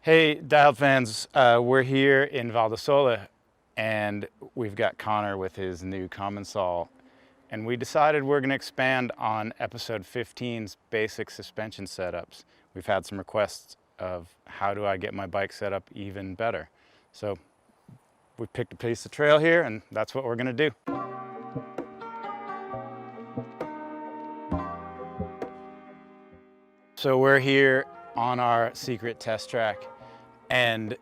Hey, Dialed fans, we're here in Valdesola, and we've got Connor with his new Commensal, and we decided we're going to expand on episode 15's basic suspension setups. We've had some requests of how do I get my bike set up even better. So we picked a piece of trail here, and that's what we're going to do. So we're here on our secret test track, and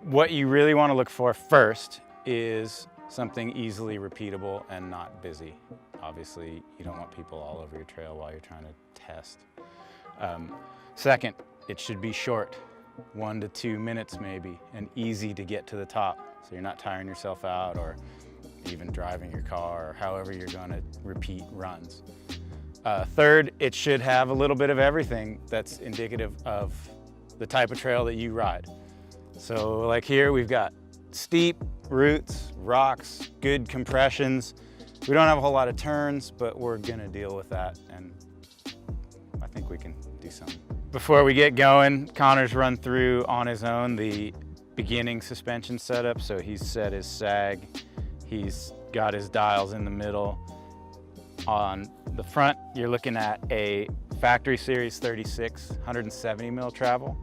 what you really want to look for first is something easily repeatable and not busy. Obviously, you don't want people all over your trail while you're trying to test. Second, it should be short, 1 to 2 minutes maybe, and easy to get to the top, so you're not tiring yourself out or even driving your car or however you're going to repeat runs. Third, it should have a little bit of everything that's indicative of the type of trail that you ride. So like here, we've got steep roots, rocks, good compressions. We don't have a whole lot of turns, but we're gonna deal with that, and I think we can do something. Before we get going, Connor's run through on his own the beginning suspension setup. So he's set his sag, he's got his dials in the middle. On the front, you're looking at a factory series 36 170 mil travel,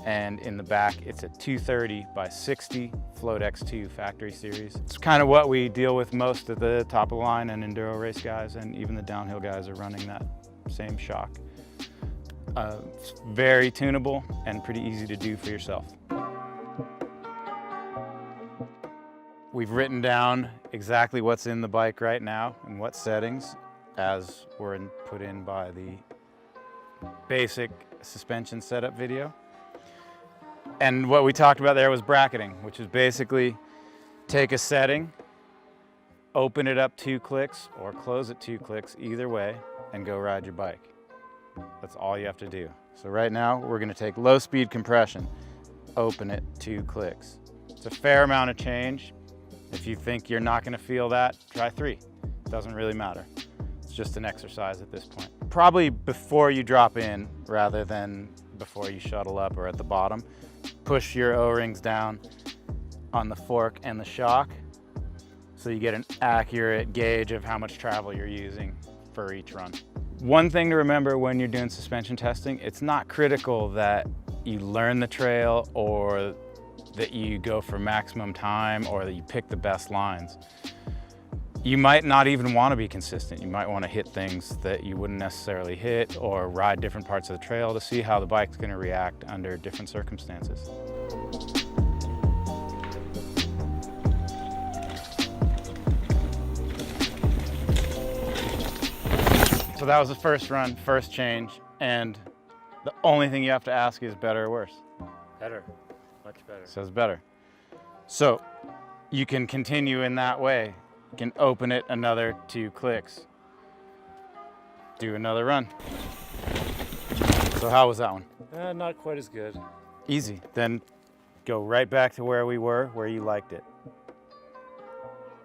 and in the back it's a 230 by 60 Float X2 factory series. It's kind of what we deal with most of the top of the line and enduro race guys, and even the downhill guys are running that same shock. It's very tunable and pretty easy to do for yourself. We've written down exactly what's in the bike right now and what settings, as were put in by the basic suspension setup video. And what we talked about there was bracketing, which is basically take a setting, open it up 2 clicks or close it 2 clicks, either way, and go ride your bike. That's all you have to do. So right now we're going to take low speed compression, open it 2 clicks. It's a fair amount of change. If you think you're not going to feel that, try 3. It doesn't really matter. It's just an exercise at this point. Probably before you drop in rather than before you shuttle up or at the bottom. Push your O-rings down on the fork and the shock so you get an accurate gauge of how much travel you're using for each run. One thing to remember when you're doing suspension testing, it's not critical that you learn the trail or that you go for maximum time or that you pick the best lines. You might not even want to be consistent. You might want to hit things that you wouldn't necessarily hit or ride different parts of the trail to see how the bike's going to react under different circumstances. So that was the first run, first change, and the only thing you have to ask is better or worse? Better, much better. Says better. So you can continue in that way. You can open it another 2 clicks. Do another run. So how was that one? Not quite as good. Easy. Then go right back to where we were, where you liked it.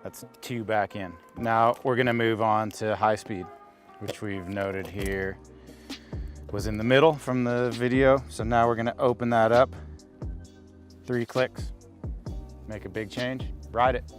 That's 2 back in. Now we're gonna move on to high speed, which we've noted here was in the middle from the video. So now we're gonna open that up, 3 clicks, make a big change, ride it.